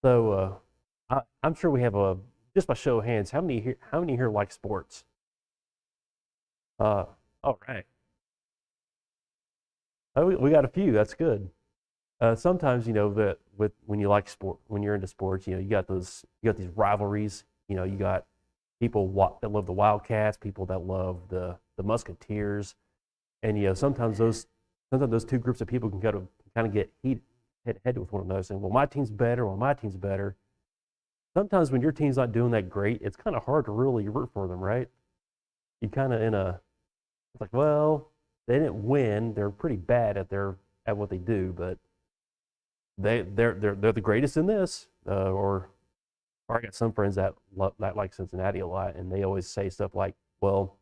So I'm sure we have just by show of hands, how many here like sports? Uh, all right. Oh, we got a few. That's good. Sometimes that with when you like sport, when you're into sports, you got these rivalries. You got people that love the Wildcats, people that love the Musketeers, and sometimes those two groups of people can kind of get head to head with one another, saying, "Well, my team's better. Well, my team's better." Sometimes when your team's not doing that great, it's kind of hard to really root for them, right? You kind of in a It's like, well, they didn't win. They're pretty bad at what they do, but they're the greatest in this. Or I got some friends that like Cincinnati a lot, and they always say stuff like, "Well,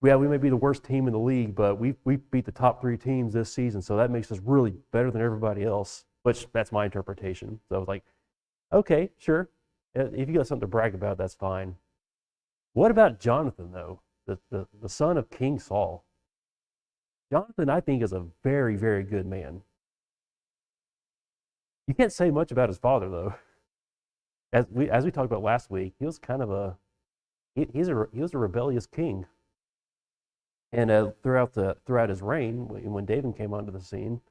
yeah, we may be the worst team in the league, but we beat the top three teams this season, so that makes us really better than everybody else." Which that's my interpretation. So I was like, okay, sure. If you got something to brag about, that's fine. What about Jonathan though, the son of King Saul? Jonathan, I think, is a very very good man. You can't say much about his father though. As we talked about last week, he was kind of a he was a rebellious king. And throughout his reign, when David came onto the scene,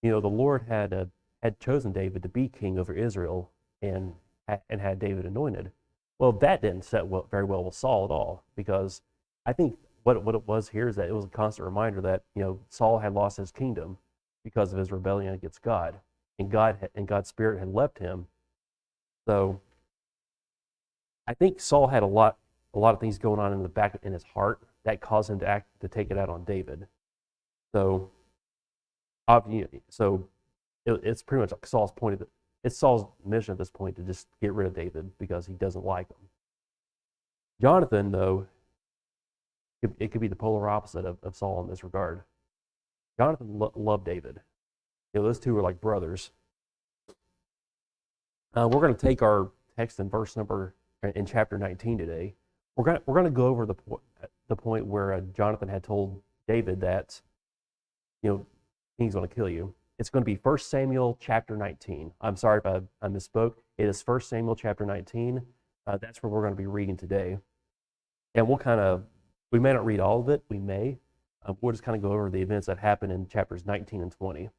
the Lord had chosen David to be king over Israel, and had David anointed. Well, that didn't set very well with Saul at all, because I think what it was here is that it was a constant reminder that Saul had lost his kingdom because of his rebellion against God, and God's spirit had left him. So I think Saul had a lot of things going on in the back in his heart that caused him to take it out on David. So so it's pretty much like it's Saul's mission at this point to just get rid of David because he doesn't like him. Jonathan, though, it could be the polar opposite of Saul in this regard. Jonathan loved David. Those two were like brothers. We're going to take our text in chapter 19 today. We're going to go over the point where Jonathan had told David that king's going to kill you. It's going to be 1 Samuel chapter 19. I'm sorry if I misspoke. It is 1 Samuel chapter 19. That's where we're going to be reading today. And we may not read all of it. We may. We'll just kind of go over the events that happened in chapters 19 and 20.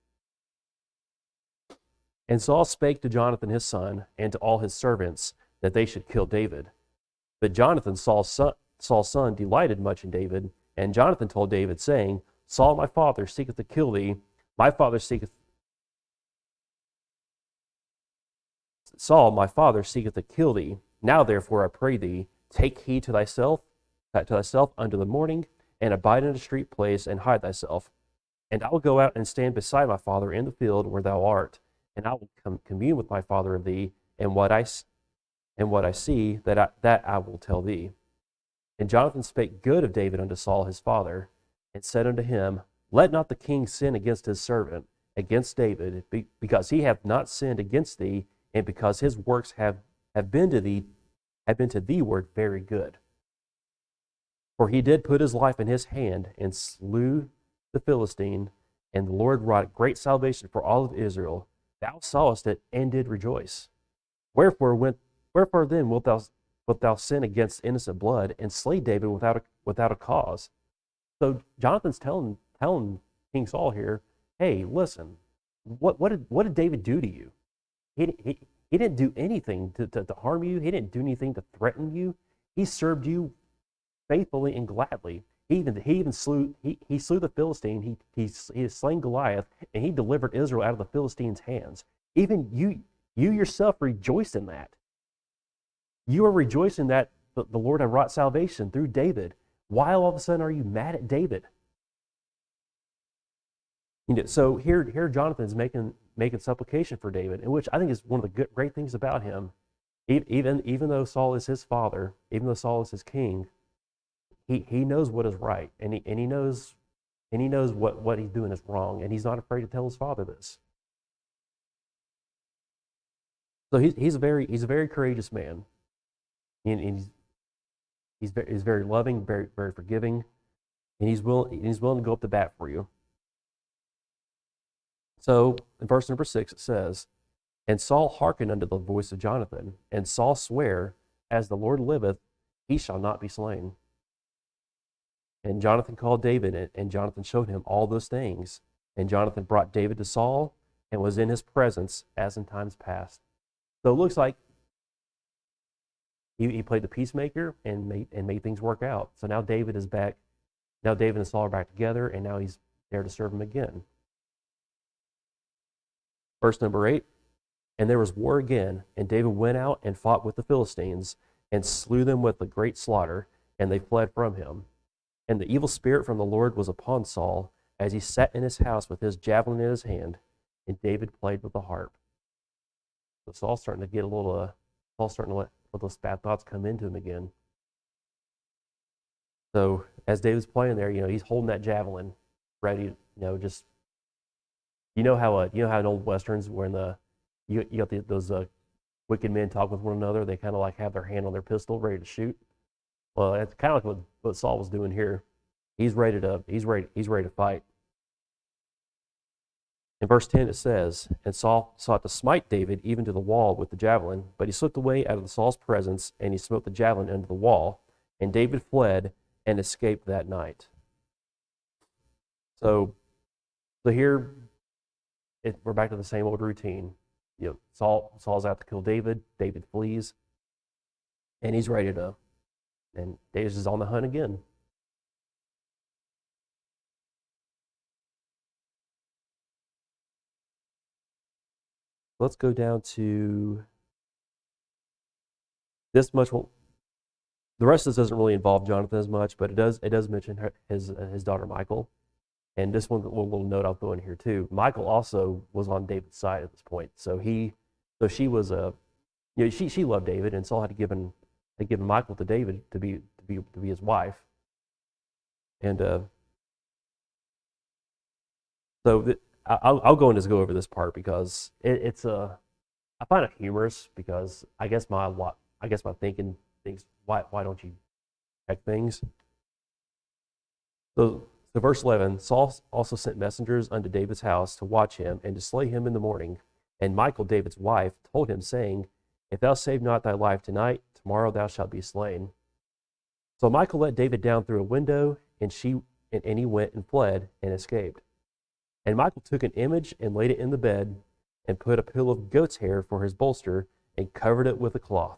And Saul spake to Jonathan his son and to all his servants that they should kill David. But Jonathan, Saul's son, delighted much in David. And Jonathan told David, saying, Saul my father seeketh to kill thee. Saul my father seeketh to kill thee. Now therefore I pray thee, take heed to thyself unto the morning, and abide in a street place, and hide thyself. And I will go out and stand beside my father in the field where thou art, and I will commune with my father of thee, and what I see, that I will tell thee. And Jonathan spake good of David unto Saul his father, and said unto him, Let not the king sin against his servant, against David, because he hath not sinned against thee, and because his works have been to thee word very good. For he did put his life in his hand, and slew the Philistine, and the Lord wrought great salvation for all of Israel. Thou sawest it, and did rejoice. Wherefore then wilt thou sin against innocent blood, and slay David without a cause? So Jonathan's telling King Saul here, hey, listen, what did David do to you? He didn't do anything to harm you. He didn't do anything to threaten you. He served you faithfully and gladly. He slew the Philistine. He has slain Goliath, and he delivered Israel out of the Philistines' hands. Even you yourself rejoice in that. You are rejoicing that the Lord had wrought salvation through David. Why all of a sudden are you mad at David? So here Jonathan is making supplication for David, in which I think is one of the great things about him. Even though Saul is his father, even though Saul is his king, he knows what is right, and he knows what he's doing is wrong, and he's not afraid to tell his father this. So he's a very courageous man. And he's very loving, very very forgiving, and he's willing to go up to bat for you. So in verse number 6 it says, And Saul hearkened unto the voice of Jonathan. And Saul sware, As the Lord liveth, he shall not be slain. And Jonathan called David, and Jonathan showed him all those things. And Jonathan brought David to Saul, and was in his presence as in times past. So it looks like he played the peacemaker and made things work out. So now David is back. Now David and Saul are back together, and now he's there to serve him again. Verse number 8. And there was war again, and David went out and fought with the Philistines, and slew them with a great slaughter, and they fled from him. And the evil spirit from the Lord was upon Saul, as he sat in his house with his javelin in his hand, and David played with the harp. So Saul's starting to get a little, Saul's starting to let those bad thoughts come into him again. So as David's playing there, he's holding that javelin, ready, just, how in old westerns when you got those wicked men talk with one another, they kind of like have their hand on their pistol, ready to shoot. Well, that's kind of like what Saul was doing here. He's ready to fight. In verse 10 it says, And Saul sought to smite David even to the wall with the javelin, but he slipped away out of Saul's presence, and he smote the javelin into the wall, and David fled and escaped that night. So here we're back to the same old routine. Saul's out to kill David. David flees, and he's ready to. And David's just on the hunt again. Let's go down to this much. Well, the rest of this doesn't really involve Jonathan as much, but it does mention his daughter Michal. And this one little note I'll throw in here too. Michal also was on David's side at this point, so she was she loved David, and Saul had given Michal to David to be his wife. And I'll go over this part because it's I find it humorous because I guess my thinking thinks why don't you check things. So verse 11, Saul also sent messengers unto David's house to watch him and to slay him in the morning. And Michal, David's wife, told him, saying, If thou save not thy life tonight, tomorrow thou shalt be slain. So Michal let David down through a window, and he went and fled and escaped. And Michal took an image and laid it in the bed, and put a pillow of goat's hair for his bolster, and covered it with a cloth.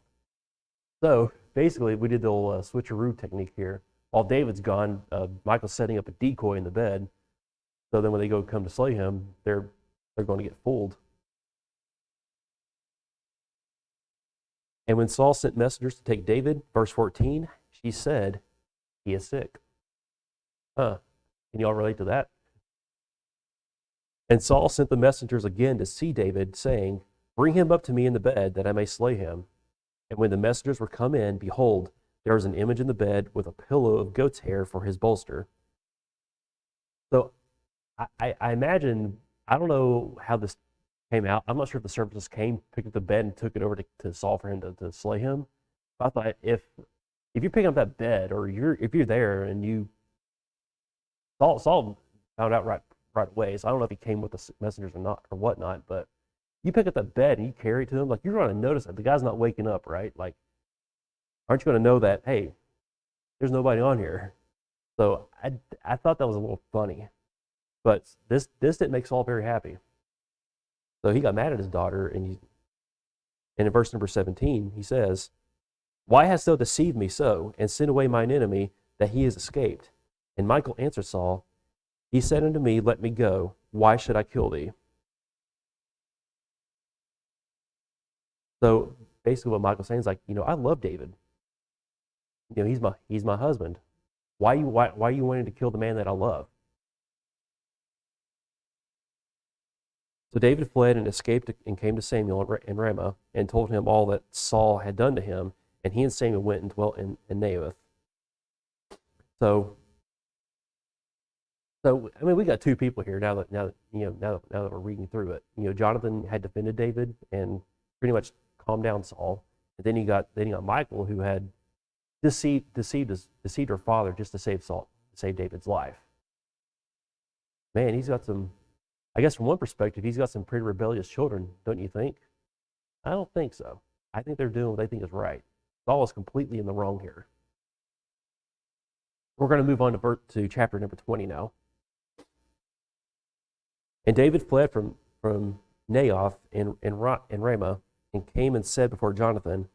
So basically, we did the old switcheroo technique here. While David's gone, Michal's setting up a decoy in the bed. So then when they come to slay him, they're going to get fooled. And when Saul sent messengers to take David, verse 14, she said, He is sick. Can y'all relate to that? And Saul sent the messengers again to see David, saying, Bring him up to me in the bed, that I may slay him. And when the messengers were come in, behold, there was an image in the bed with a pillow of goat's hair for his bolster. So I imagine, I don't know how this came out. I'm not sure if the servant just came, picked up the bed, and took it over to Saul for him to slay him. But I thought if you're picking up that bed, or if you're there and Saul found out right away. So I don't know if he came with the messengers or not or whatnot. But you pick up that bed and you carry it to him, like you're going to notice that the guy's not waking up, right? Like, aren't you going to know that, hey, there's nobody on here? So I thought that was a little funny. But this didn't make Saul very happy. So he got mad at his daughter, and in verse number 17, he says, Why hast thou deceived me so, and sent away mine enemy, that he is escaped? And Michal answered Saul, He said unto me, Let me go. Why should I kill thee? So basically what Michal's saying is like, I love David. He's my husband. Why are you wanting to kill the man that I love? So David fled and escaped and came to Samuel in Ramah and told him all that Saul had done to him, and he and Samuel went and dwelt in Naioth. So I mean, we got two people here now that we're reading through it. Jonathan had defended David and pretty much calmed down Saul, and then you got Michal, who had deceived her father just to save David's life. Man, he's got some. I guess from one perspective, he's got some pretty rebellious children, don't you think? I don't think so. I think they're doing what they think is right. Saul is completely in the wrong here. We're going to move on to chapter number 20 now. And David fled from Naioth in Ramah and came and said before Jonathan,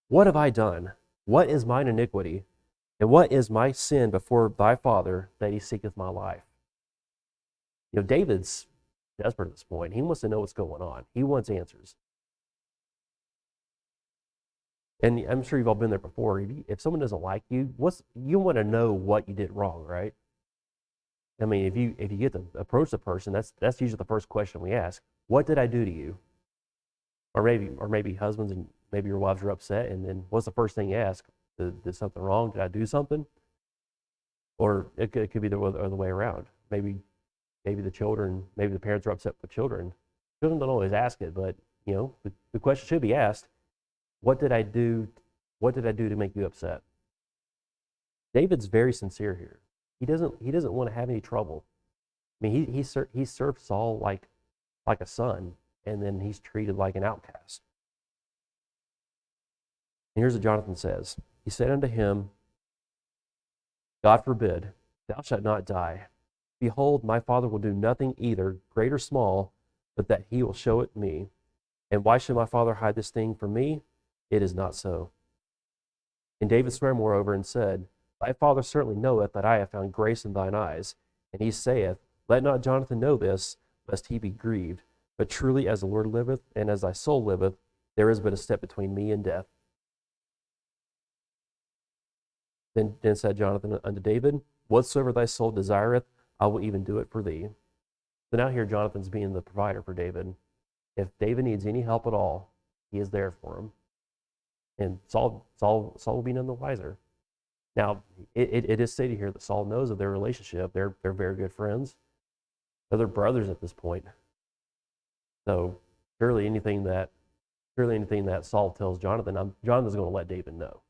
"What have I done? What is mine iniquity? And what is my sin before thy father that he seeketh my life?" David's desperate at this point. He wants to know what's going on. He wants answers. And I'm sure you've all been there before. If someone doesn't like you, you want to know what you did wrong, right? I mean, if you get to approach the person, that's usually the first question we ask. What did I do to you? Or maybe husbands and maybe your wives are upset, and then what's the first thing you ask? Did something wrong? Did I do something? Or it could be the other way around. Maybe the children, maybe the parents are upset with the children. Children don't always ask it, but the question should be asked. What did I do? What did I do to make you upset? David's very sincere here. He doesn't want to have any trouble. I mean, he served Saul like a son, and then he's treated like an outcast. And here's what Jonathan says. He said unto him, "God forbid, thou shalt not die. Behold, my father will do nothing either, great or small, but that he will show it me. And why should my father hide this thing from me? It is not so." And David sware moreover and said, "Thy father certainly knoweth that I have found grace in thine eyes. And he saith, Let not Jonathan know this, lest he be grieved. But truly as the Lord liveth, and as thy soul liveth, there is but a step between me and death." Then said Jonathan unto David, "Whatsoever thy soul desireth, I will even do it for thee." So now here Jonathan's being the provider for David. If David needs any help at all, he is there for him. And Saul will be none the wiser. Now, it is stated here that Saul knows of their relationship. They're very good friends. They're brothers at this point. So surely anything that Saul tells Jonathan, Jonathan's going to let David know.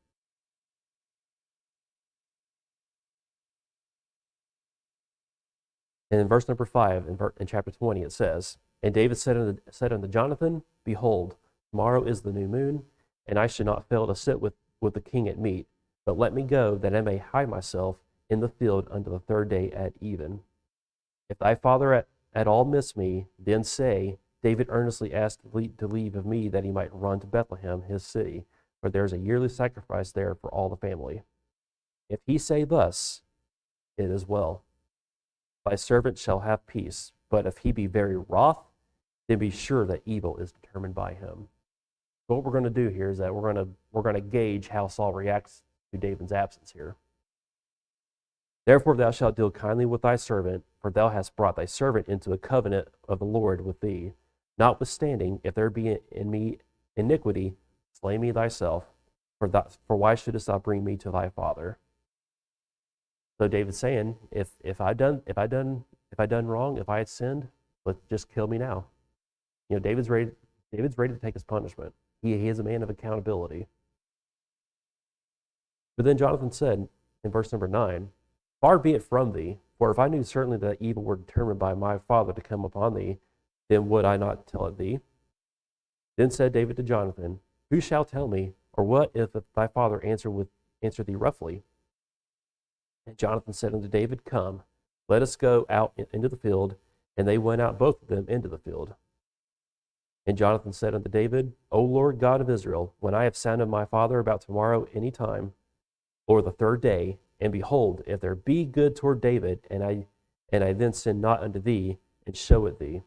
And in verse number 5, in chapter 20, it says, "And David said unto Jonathan, Behold, tomorrow is the new moon, and I should not fail to sit with the king at meat. But let me go, that I may hide myself in the field unto the third day at even. If thy father at all miss me, then say, David earnestly asked to leave of me that he might run to Bethlehem, his city, for there is a yearly sacrifice there for all the family. If he say thus, it is well. Thy servant shall have peace. But if he be very wroth, then be sure that evil is determined by him." So what we're going to do here is that we're going to gauge how Saul reacts to David's absence here. "Therefore thou shalt deal kindly with thy servant, for thou hast brought thy servant into a covenant of the Lord with thee. Notwithstanding, if there be in me iniquity, slay me thyself, for why shouldest thou bring me to thy father?" So David's saying, if I done wrong, if I had sinned, just kill me now. David's ready to take his punishment. He is a man of accountability. But then Jonathan said in verse number 9, "Far be it from thee, for if I knew certainly that evil were determined by my father to come upon thee, then would I not tell it thee?" Then said David to Jonathan, "Who shall tell me, or what if thy father answer thee roughly?" And Jonathan said unto David, "Come, let us go out into the field." And they went out both of them into the field. And Jonathan said unto David, "O Lord God of Israel, when I have sounded my father about tomorrow any time, or the third day, and behold, if there be good toward David, and I then sin not unto thee, and show it thee,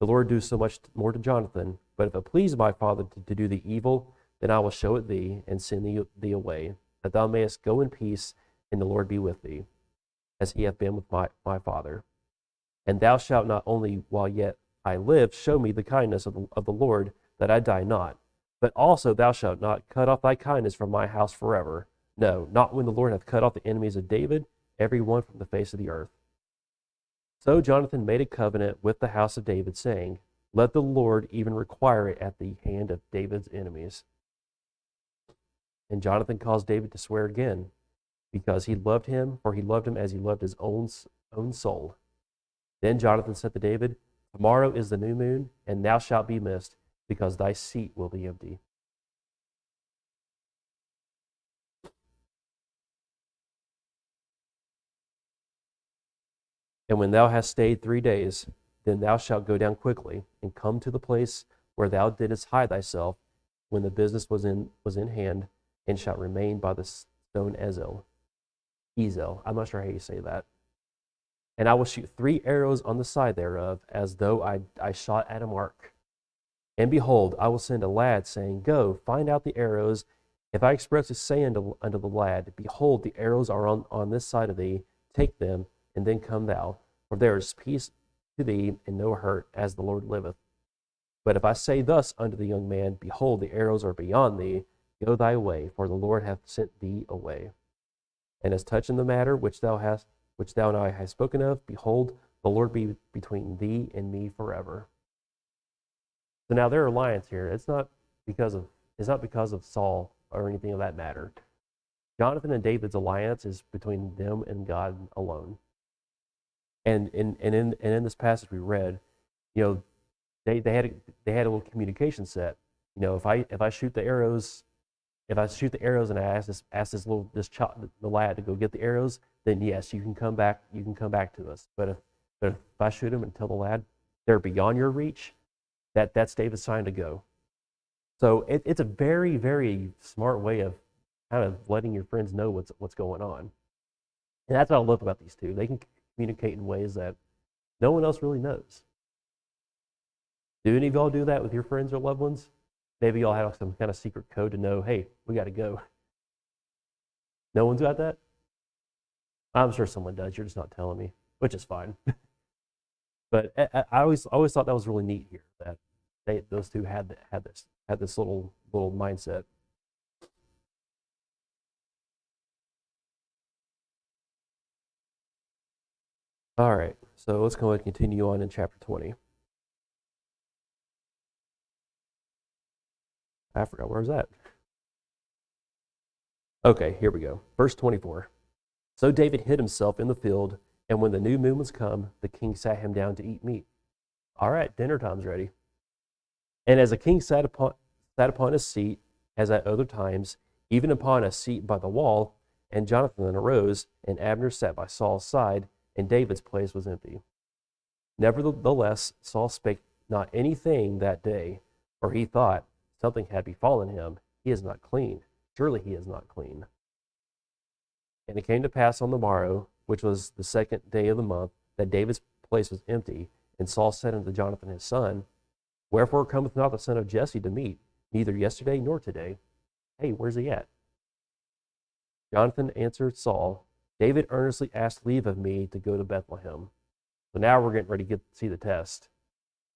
the Lord do so much more to Jonathan. But if it please my father to do thee evil, then I will show it thee, and send thee away, that thou mayest go in peace, and the Lord be with thee, as he hath been with my father. And thou shalt not only while yet I live show me the kindness of the Lord, that I die not, but also thou shalt not cut off thy kindness from my house forever. No, not when the Lord hath cut off the enemies of David, every one from the face of the earth." So Jonathan made a covenant with the house of David, saying, "Let the Lord even require it at the hand of David's enemies." And Jonathan caused David to swear again, because he loved him, for he loved him as he loved his own soul. Then Jonathan said to David, "Tomorrow is the new moon, and thou shalt be missed, because thy seat will be empty. And when thou hast stayed 3 days, then thou shalt go down quickly, and come to the place where thou didst hide thyself when the business was in hand, and shalt remain by the stone Ezel. I'm not sure how you say that. And I will shoot 3 arrows on the side thereof, as though I shot at a mark. And behold, I will send a lad, saying, Go, find out the arrows. If I expressly say unto the lad, Behold, the arrows are on this side of thee, take them, and then come thou. For there is peace to thee, and no hurt, as the Lord liveth. But if I say thus unto the young man, Behold, the arrows are beyond thee, go thy way, for the Lord hath sent thee away. And as touching the matter which thou and I have spoken of, behold, the Lord be between thee and me forever. So now their alliance here, it's not because of Saul or anything of that matter. Jonathan and David's alliance is between them and God alone. And in this passage we read, they had a little communication set. If I shoot the arrows, and I ask the lad to go get the arrows, then yes, you can come back to us. But if I shoot him and tell the lad they're beyond your reach, that's David's sign to go. So it's a very, very smart way of kind of letting your friends know what's going on. And that's what I love about these two. They can communicate in ways that no one else really knows. Do any of y'all do that with your friends or loved ones? Maybe y'all have some kind of secret code to know, hey, we got to go. No one's got that? I'm sure someone does. You're just not telling me, which is fine. But I always thought that was really neat here, that those two had this little mindset. All right, so let's go ahead and continue on in chapter 20. I forgot, where was that? Okay, here we go. Verse 24. So David hid himself in the field, and when the new moon was come, the king sat him down to eat meat. All right, dinner time's ready. And as the king sat upon his seat, as at other times, even upon a seat by the wall, and Jonathan arose, and Abner sat by Saul's side, and David's place was empty. Nevertheless, Saul spake not anything that day, for he thought, something had befallen him. He is not clean. Surely he is not clean. And it came to pass on the morrow, which was the 2nd day of the month, that David's place was empty. And Saul said unto Jonathan his son, Wherefore cometh not the son of Jesse to meet, neither yesterday nor today? Hey, where's he at? Jonathan answered Saul, David earnestly asked leave of me to go to Bethlehem. So now we're getting ready to see the test.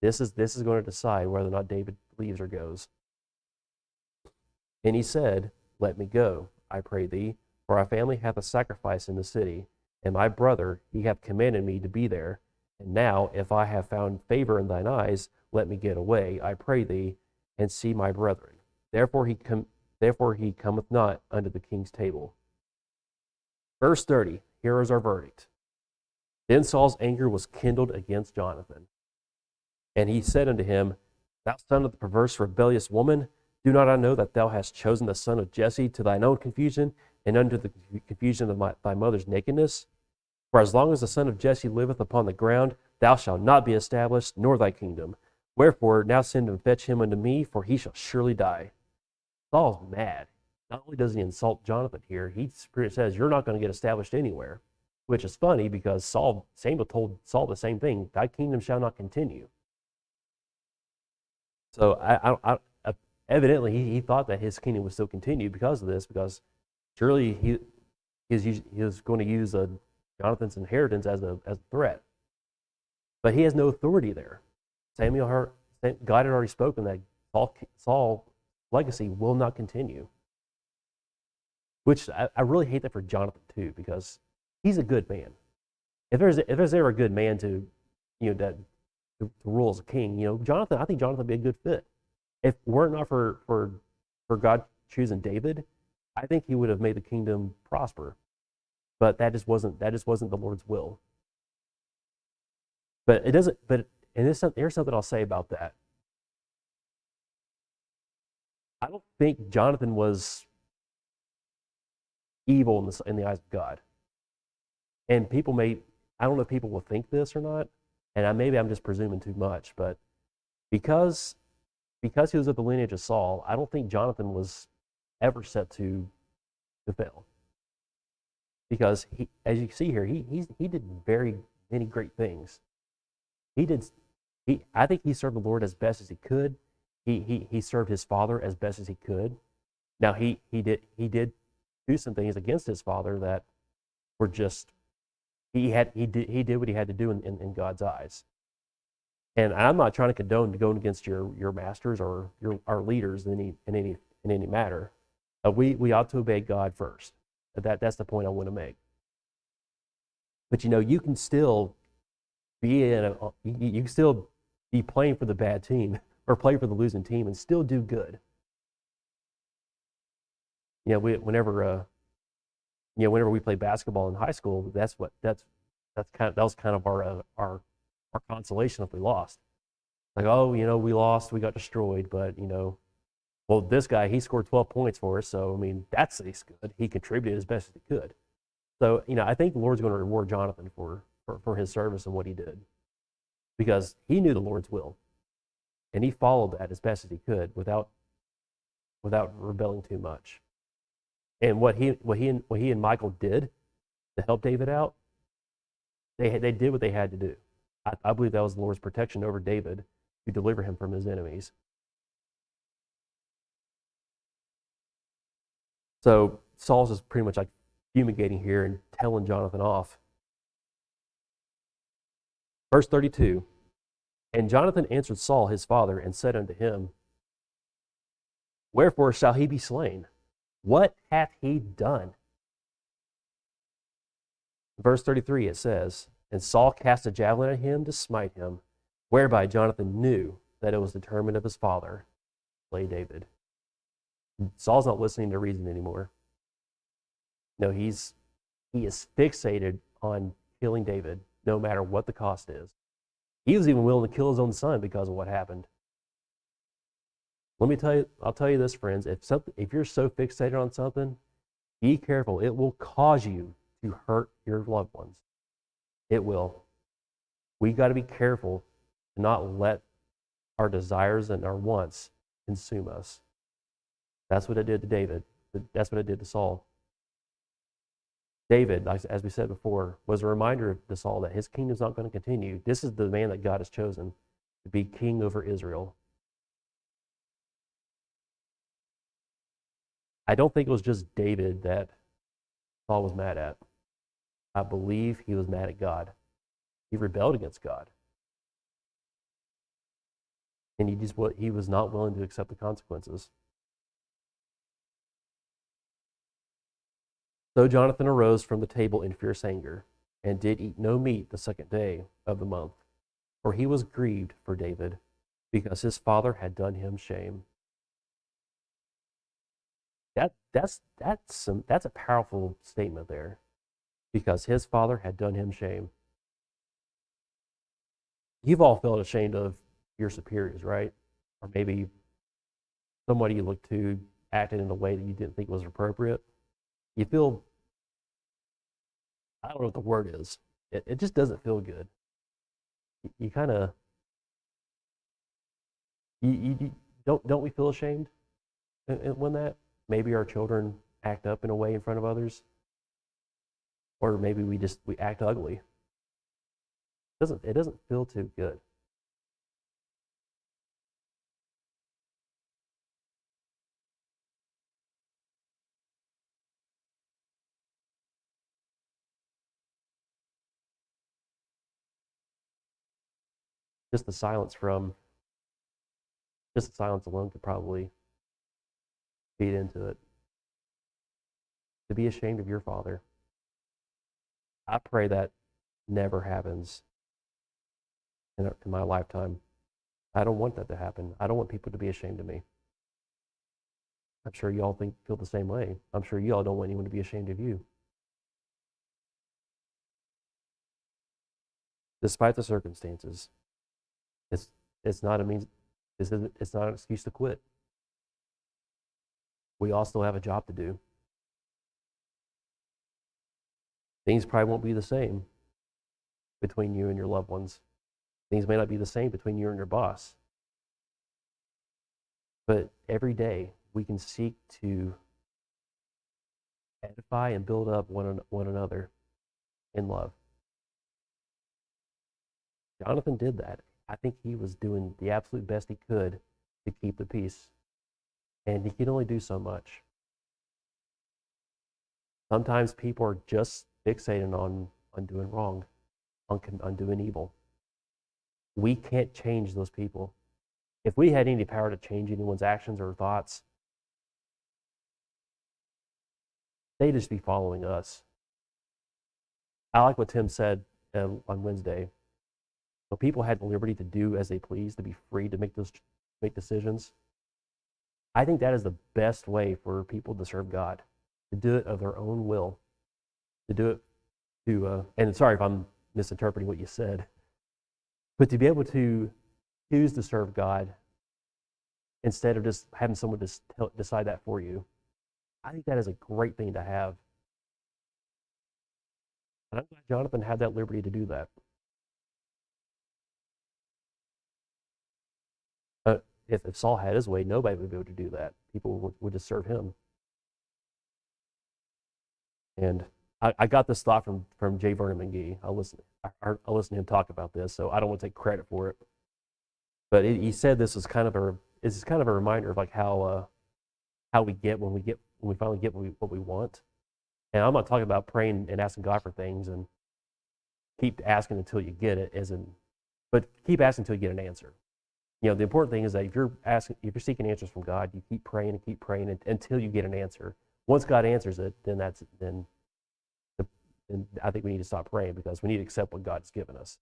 This is going to decide whether or not David leaves or goes. And he said, Let me go, I pray thee, for our family hath a sacrifice in the city, and my brother, he hath commanded me to be there. And now, if I have found favor in thine eyes, let me get away, I pray thee, and see my brethren. Therefore he cometh not unto the king's table. Verse 30, here is our verdict. Then Saul's anger was kindled against Jonathan. And he said unto him, Thou son of the perverse rebellious woman, do not I know that thou hast chosen the son of Jesse to thine own confusion, and unto the confusion of thy mother's nakedness? For as long as the son of Jesse liveth upon the ground, thou shalt not be established, nor thy kingdom. Wherefore now send and fetch him unto me, for he shall surely die. Saul's mad. Not only does he insult Jonathan here, he says, You're not going to get established anywhere. Which is funny because Samuel told Saul the same thing, Thy kingdom shall not continue. So evidently he thought that his kingdom would still continue because of this, because surely he was going to use Jonathan's inheritance as a threat. But he has no authority there. God had already spoken that Saul's legacy will not continue. Which I really hate that for Jonathan too, because he's a good man. If there's ever a good man to rule as a king, Jonathan, I think Jonathan would be a good fit. If it weren't not for God choosing David, I think he would have made the kingdom prosper. But that just wasn't the Lord's will. But it doesn't. But here's something I'll say about that. I don't think Jonathan was evil in the eyes of God. And people may, I don't know if people will think this or not, and maybe I'm just presuming too much, but because he was of the lineage of Saul, I don't think Jonathan was ever set to fail. Because he, as you see here, he did very many great things. He did I think he served the Lord as best as he could. He served his father as best as he could. Now he did do some things against his father that were just he did what he had to do in God's eyes. And I'm not trying to condone going against your masters or our leaders in any matter. We ought to obey God first. That's the point I want to make. But you can still you can still be playing for the bad team or play for the losing team and still do good. Whenever we played basketball in high school, that was kind of our consolation if we lost. Like, oh, we lost, we got destroyed, but well, this guy, he scored 12 points for us, so I mean, that's good. He contributed as best as he could. So, I think the Lord's going to reward Jonathan for his service and what he did, because he knew the Lord's will, and he followed that as best as he could without rebelling too much. And what he and Michael did to help David out, they did what they had to do. I believe that was the Lord's protection over David to deliver him from his enemies. So Saul's just pretty much like fumigating here and telling Jonathan off. Verse 32, and Jonathan answered Saul his father and said unto him, wherefore shall he be slain? What hath he done? Verse 33, it says, and Saul cast a javelin at him to smite him, whereby Jonathan knew that it was determined of his father, slay David. Saul's not listening to reason anymore. No, he is fixated on killing David, no matter what the cost is. He was even willing to kill his own son because of what happened. I'll tell you this, friends, if you're so fixated on something, be careful. It will cause you to hurt your loved ones. It will. We got to be careful to not let our desires and our wants consume us. That's what it did to David. That's what it did to Saul. David, as we said before, was a reminder to Saul that his kingdom's not going to continue. This is the man that God has chosen to be king over Israel. I don't think it was just David that Saul was mad at. I believe he was mad at God. He rebelled against God. And he was not willing to accept the consequences. So Jonathan arose from the table in fierce anger, and did eat no meat the second day of the month, for he was grieved for David, because his father had done him shame. That's a powerful statement there, because his father had done him shame. You've all felt ashamed of your superiors, right? Or maybe somebody you looked to acted in a way that you didn't think was appropriate. You feel, I don't know what the word is. It just doesn't feel good. You kind of, you don't we feel ashamed when that maybe our children act up in a way in front of others, or maybe we act ugly. It doesn't feel too good. Just the silence alone could probably feed into it. To be ashamed of your father. I pray that never happens in my lifetime. I don't want that to happen. I don't want people to be ashamed of me. I'm sure you all feel the same way. I'm sure you all don't want anyone to be ashamed of you. Despite the circumstances, it's not an excuse to quit. we all still have a job to do. Things probably won't be the same between you and your loved ones. Things may not be the same between you and your boss. But every day we can seek to edify and build up one another in love. Jonathan did that. I think he was doing the absolute best he could to keep the peace. And he can only do so much. Sometimes people are just fixated on doing wrong, on doing evil. We can't change those people. If we had any power to change anyone's actions or thoughts, they'd just be following us. I like what Tim said on Wednesday. When people had the liberty to do as they please, to be free to make decisions, I think that is the best way for people to serve God, to do it of their own will, to do it and sorry if I'm misinterpreting what you said, but to be able to choose to serve God instead of just having someone just decide that for you. I think that is a great thing to have. And I'm glad Jonathan had that liberty to do that. If Saul had his way, nobody would be able to do that. People would just serve him. And I got this thought from J. Vernon McGee. I listened to him talk about this, so I don't want to take credit for it. But he said this is kind of a reminder of like how we get when we finally get what we want. And I'm not talking about praying and asking God for things and keep asking until you get it, but keep asking until you get an answer. You know, the important thing is that if you're seeking answers from God, you keep praying until you get an answer. Once God answers it, then I think we need to stop praying because we need to accept what God's given us.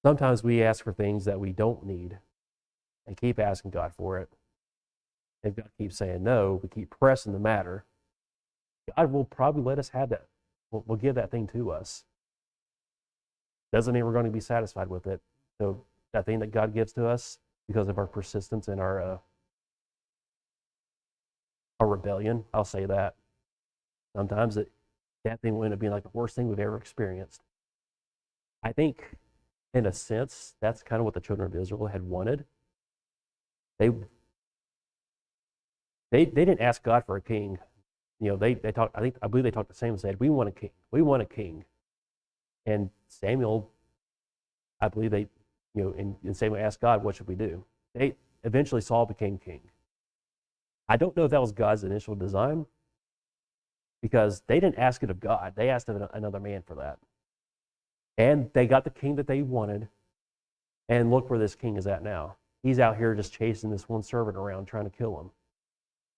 Sometimes we ask for things that we don't need and keep asking God for it. And God keeps saying no, we keep pressing the matter. God will probably let us have that. We'll give that thing to us. Doesn't mean we're going to be satisfied with it. So that thing that God gives to us, because of our persistence and our rebellion, I'll say that. Sometimes that thing will end up being like the worst thing we've ever experienced. I think, in a sense, that's kind of what the children of Israel had wanted. They didn't ask God for a king. You know, they talked. I believe they talked the same and said, "We want a king. We want a king." And Samuel, I believe and Samuel asked God, "What should we do?" Eventually Saul became king. I don't know if that was God's initial design, because they didn't ask it of God. They asked of another man for that. And they got the king that they wanted. And look where this king is at now. He's out here just chasing this one servant around trying to kill him.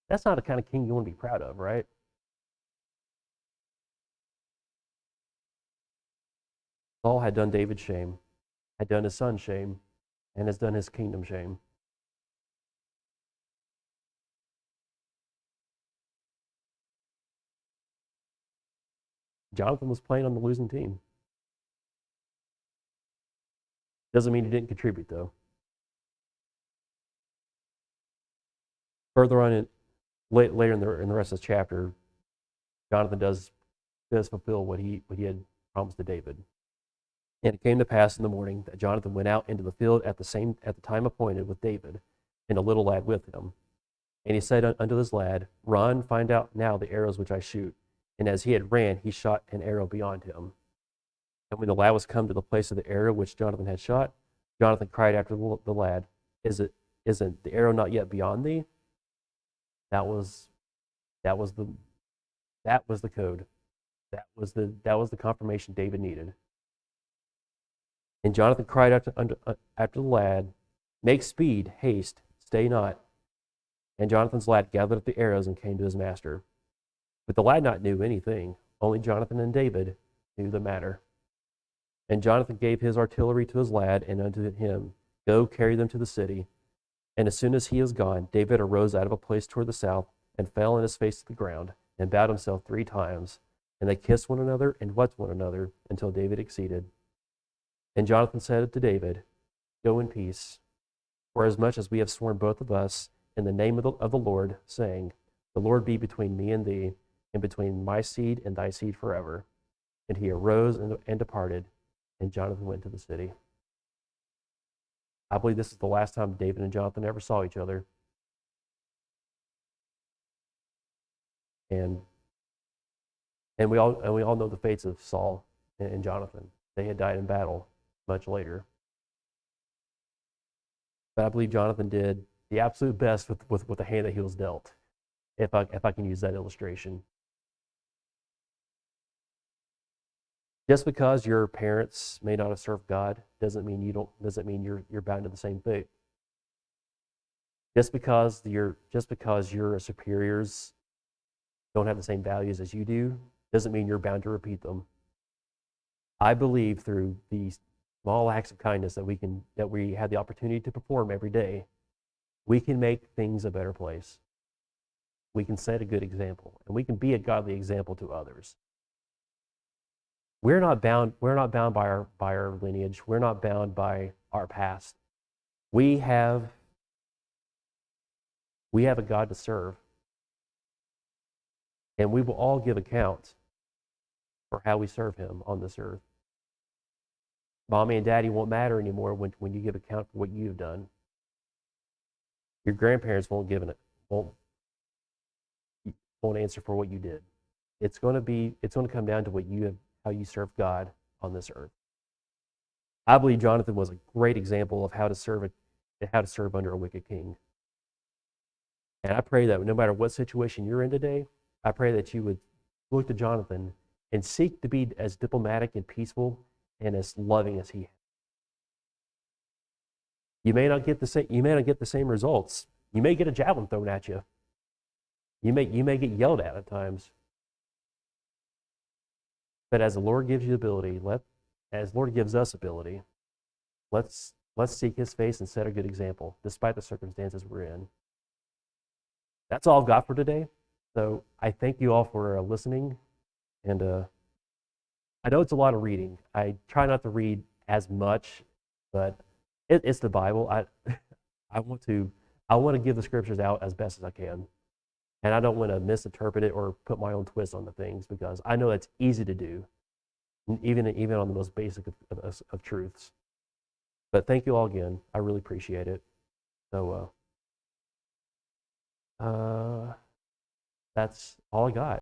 That's not the kind of king you want to be proud of, right? Saul had done David's shame, had done his son's shame, and has done his kingdom shame. Jonathan was playing on the losing team. Doesn't mean he didn't contribute, though. Further on, later in the rest of this chapter, Jonathan does fulfill what he had promised to David. And it came to pass in the morning that Jonathan went out into the field at the time appointed with David, and a little lad with him. And he said unto this lad, Run, find out now the arrows which I shoot. And as he had ran, he shot an arrow beyond him. And when the lad was come to the place of the arrow which Jonathan had shot, Jonathan cried after the lad, Isn't the arrow not yet beyond thee? That was the code. That was the confirmation David needed. And Jonathan cried after the lad, Make speed, haste, stay not. And Jonathan's lad gathered up the arrows and came to his master. But the lad not knew anything, only Jonathan and David knew the matter. And Jonathan gave his artillery to his lad, and unto him, Go, carry them to the city. And as soon as he was gone, David arose out of a place toward the south, and fell on his face to the ground, and bowed himself 3 times. And they kissed one another, and wept one another, until David exceeded. And Jonathan said to David, Go in peace, for as much as we have sworn both of us, in the name of the Lord, saying, the Lord be between me and thee, and between my seed and thy seed forever. And he arose and departed, and Jonathan went to the city. I believe this is the last time David and Jonathan ever saw each other. And we all know the fates of Saul and Jonathan. They had died in battle much later. But I believe Jonathan did the absolute best with the hand that he was dealt, if I can use that illustration. Just because your parents may not have served God doesn't mean you're bound to the same fate. Just because your superiors don't have the same values as you do doesn't mean you're bound to repeat them. I believe through these small acts of kindness that we have the opportunity to perform every day, we can make things a better place. We can set a good example, and we can be a godly example to others. We're not bound by our lineage. We're not bound by our past. We have a God to serve, and we will all give account for how we serve him on this earth. Mommy and daddy won't matter anymore when you give account for what you've done. Your grandparents won't answer for what you did. It's going to come down to how you serve God on this earth. I believe Jonathan was a great example of how to serve under a wicked king. And I pray that no matter what situation you're in today, I pray that you would look to Jonathan and seek to be as diplomatic and peaceful and as loving as he has. You may not get the same results. You may get a javelin thrown at you. You may get yelled at times. But as the Lord gives you ability, as the Lord gives us ability, let's seek his face and set a good example, despite the circumstances we're in. That's all I've got for today. So I thank you all for listening. And I know it's a lot of reading. I try not to read as much, but it's the Bible. I want to give the scriptures out as best as I can. And I don't want to misinterpret it or put my own twist on the things, because I know that's easy to do, even on the most basic of truths. But thank you all again. I really appreciate it. So that's all I got.